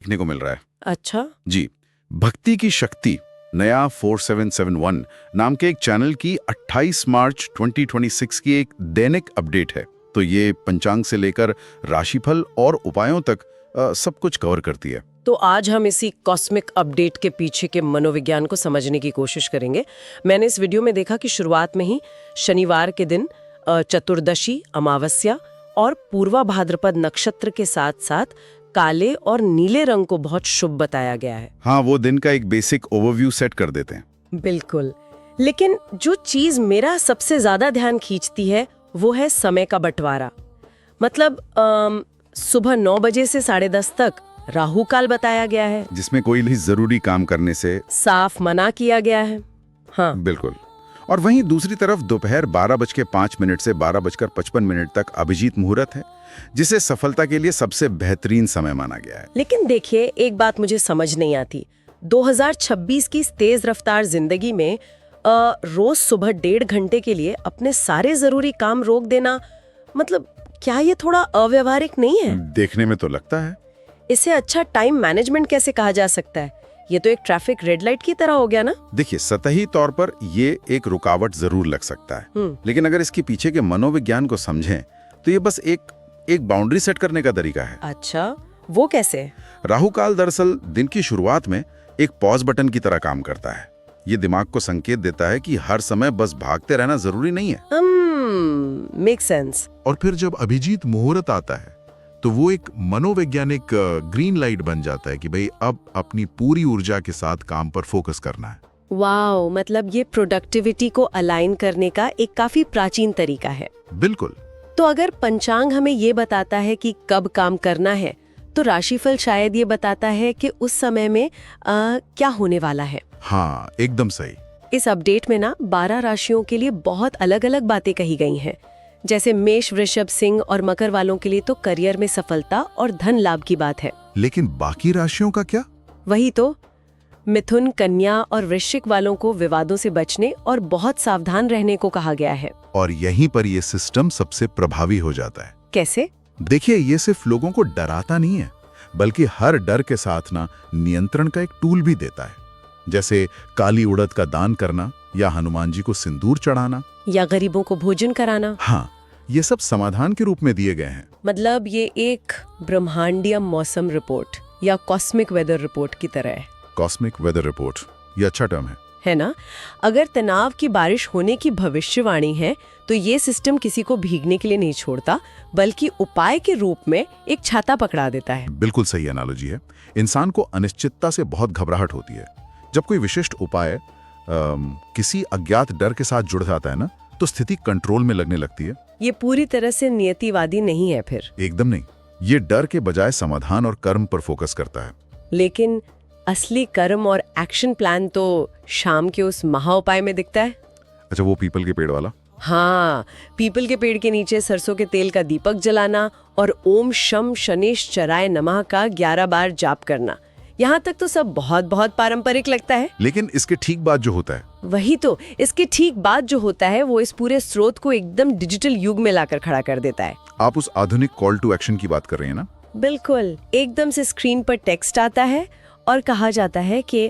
देखने को मिल रहा है। अच्छा। जी, भक्ति की शक्ति नया 4771 नाम के एक चैनल की 28 मार्च 2026 की एक दैनिक अपडेट है। तो ये पंचांग से लेकर राशिफल और उपायों तक सब कुछ कवर करती है। तो आज हम इसी कॉस्मिक अपडेट के पीछे के मनोविज्ञान को समझने की कोशिश करेंगे। मैंने इस वीडियो में देखा कि शुरुआत में ही शनिवार के दिन चतुर्दशी, अमावस्या और पूर्वा भाद्रपद नक्षत्र के साथ साथ काले और नीले रंग को बहुत शुभ बताया गया है। हाँ, वो दिन का एक बेसिक ओवरव्यू सेट कर देते हैं। बिल्कुल। लेकिन जो चीज मेरा सबसे ज्यादा ध्यान खींचती है वो है समय का बंटवारा। मतलब सुबह 9 बजे से 10:30 तक राहु काल बताया गया है, जिसमें कोई भी जरूरी काम करने से साफ मना किया गया है। हाँ बिल्कुल। और वहीं दूसरी तरफ दोपहर 12:05 से 12:55 तक अभिजीत मुहूर्त है, जिसे सफलता के लिए सबसे बेहतरीन समय माना गया है। लेकिन देखिए, एक बात मुझे समझ नहीं आती। 2026 की इस तेज रफ्तार जिंदगी में रोज सुबह 1.5 घंटे के लिए अपने सारे जरूरी काम रोक देना, मतलब क्या ये थोड़ा अव्यवहारिक नहीं है? देखने में तो लगता है। इसे अच्छा टाइम मैनेजमेंट कैसे कहा जा सकता है? ये तो एक ट्रैफिक रेड लाइट की तरह हो गया ना। देखिए, सतही तौर पर ये एक रुकावट जरूर लग सकता है, लेकिन अगर इसके पीछे के मनोविज्ञान को समझें तो ये बस एक बाउंड्री सेट करने का तरीका है। अच्छा, वो कैसे? राहु काल दरअसल दिन की शुरुआत में एक पॉज बटन की तरह काम करता है। ये दिमाग को संकेत देता है कि हर समय बस भागते रहना जरूरी नहीं है। Make sense. और फिर जब अभिजीत मुहूर्त आता है तो वो एक मनोवैज्ञानिक ग्रीन लाइट बन जाता है कि भाई अब अपनी पूरी ऊर्जा के साथ काम पर फोकस करना है। वाओ, मतलब ये प्रोडक्टिविटी को अलाइन करने का एक काफी प्राचीन तरीका है। बिल्कुल। तो अगर पंचांग हमें ये बताता है कि कब काम करना है, तो राशिफल शायद ये बताता है कि उस समय में क्या होने वाला है। हाँ, एकदम सही। इस अपडेट में ना 12 राशियों के लिए बहुत अलग अलग बातें कही गई हैं। जैसे मेष, वृषभ, सिंह और मकर वालों के लिए तो करियर में सफलता और धन लाभ की बात है। लेकिन बाकी राशियों का क्या? वही तो, मिथुन, कन्या और वृश्चिक वालों को विवादों से बचने और बहुत सावधान रहने को कहा गया है। और यहीं पर ये सिस्टम सबसे प्रभावी हो जाता है। कैसे? देखिए, ये सिर्फ लोगों को डराता नहीं है, बल्कि हर डर के साथ ना नियंत्रण का एक टूल भी देता है। जैसे काली उड़द का दान करना या हनुमान जी को सिंदूर चढ़ाना या गरीबों को भोजन कराना। हाँ, ये सब समाधान के रूप में दिए गए हैं। मतलब ये एक ब्रह्मांडीय मौसम रिपोर्ट या कॉस्मिक वेदर रिपोर्ट की तरह है। कॉस्मिक वेदर रिपोर्ट, ये अच्छा टर्म है ना? अगर तनाव की बारिश होने की भविष्यवाणी है तो ये सिस्टम किसी को भीगने के लिए नहीं छोड़ता, बल्कि उपाय के रूप में एक छाता पकड़ा देता है। बिल्कुल सही एनालॉजी है। इंसान को अनिश्चितता से बहुत घबराहट होती है। जब कोई विशिष्ट उपाय किसी अज्ञात डर के साथ जुड़ जाता है ना, तो स्थिति कंट्रोल में लगने लगती है। ये पूरी तरह से नियतिवादी नहीं है फिर? एकदम नहीं। ये डर के बजाय समाधान और कर्म पर फोकस करता है। लेकिन असली कर्म और एक्शन प्लान तो शाम के उस महा उपाय में दिखता है। अच्छा, वो पीपल के पेड़ वाला? हाँ, पीपल के पेड़ के नीचे सरसों के तेल का दीपक जलाना और ओम शम शनेश्चराय नमः का 11 बार जाप करना। यहाँ तक तो सब बहुत बहुत पारंपरिक लगता है। लेकिन इसके ठीक बाद जो होता है, वही तो, इसके ठीक बाद जो होता है वो इस पूरे स्रोत को एकदम डिजिटल युग में लाकर खड़ा कर देता है। आप उस आधुनिक कॉल टू एक्शन की बात कर रहे हैं ना? बिल्कुल। एकदम से स्क्रीन पर टेक्स्ट आता है और कहा जाता है कि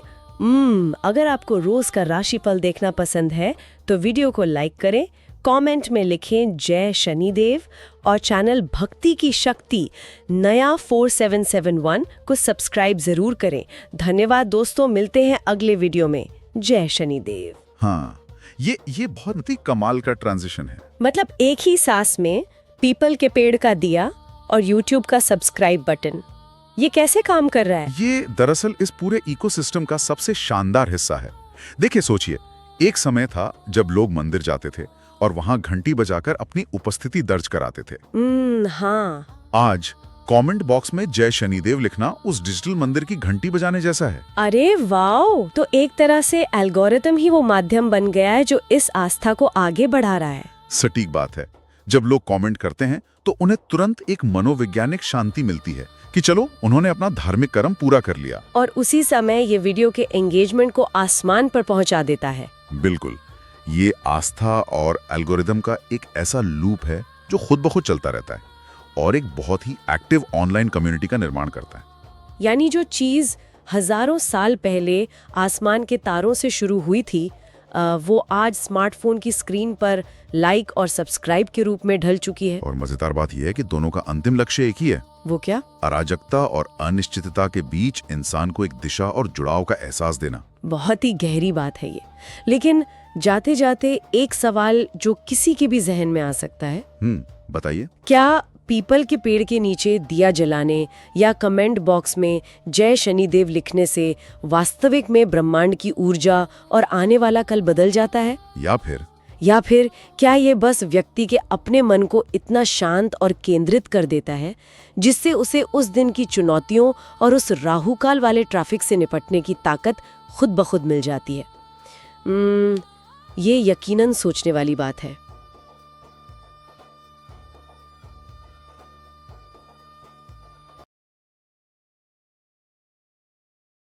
अगर आपको रोज का राशिफल देखना पसंद है तो वीडियो को लाइक करें, कमेंट में लिखें जय शनिदेव और चैनल भक्ति की शक्ति नया 4771 को सब्सक्राइब जरूर करें। धन्यवाद दोस्तों, मिलते हैं अगले वीडियो में। जय शनिदेव। हाँ, ये बहुत ही कमाल का ट्रांजिशन है। मतलब एक ही सांस में पीपल के पेड़ का दिया और YouTube का सब्सक्राइब बटन, ये कैसे काम कर रहा है? ये दरअसल इस पूरे इकोसिस्टम का सबसे शानदार हिस्सा है। देखिए, सोचिए, एक समय था जब लोग मंदिर जाते थे और वहां घंटी बजाकर अपनी उपस्थिति दर्ज कराते थे। हाँ। आज कमेंट बॉक्स में जय शनिदेव लिखना उस डिजिटल मंदिर की घंटी बजाने जैसा है। अरे वाओ, तो एक तरह से एल्गोरिथम ही वो माध्यम बन गया है जो इस आस्था को आगे बढ़ा रहा है। सटीक बात है। जब लोग कमेंट करते हैं तो उन्हें तुरंत एक मनोवैज्ञानिक शांति मिलती है कि चलो, उन्होंने अपना धार्मिक कर्म पूरा कर लिया। और उसी समय ये वीडियो के एंगेजमेंट को आसमान पर पहुंचा देता है। बिल्कुल। ये आस्था और एल्गोरिदम का एक ऐसा लूप है जो खुद ब खुद चलता रहता है और एक बहुत ही एक्टिव ऑनलाइन कम्युनिटी का निर्माण करता है। यानी जो चीज़ हजारों साल पहले आसमान के तारों से शुरू हुई थी वो आज स्मार्टफोन की स्क्रीन पर लाइक और सब्सक्राइब के रूप में ढल चुकी है। और मजेदार बात यह है कि दोनों का अंतिम लक्ष्य एक ही है। वो क्या? अराजकता और अनिश्चितता के बीच इंसान को एक दिशा और जुड़ाव का एहसास देना। बहुत ही गहरी बात है ये। लेकिन जाते जाते एक सवाल जो किसी के भी जहन में आ सकता है, बताइए। क्या पीपल के पेड़ के नीचे दिया जलाने या कमेंट बॉक्स में जय शनिदेव लिखने से वास्तविक में ब्रह्मांड की ऊर्जा और आने वाला कल बदल जाता है? या फिर क्या ये बस व्यक्ति के अपने मन को इतना शांत और केंद्रित कर देता है जिससे उसे उस दिन की चुनौतियों और उस राहुकाल वाले ट्रैफिक से निपटने की ताकत खुद ब खुद मिल जाती है? ये यकीनन सोचने वाली बात है।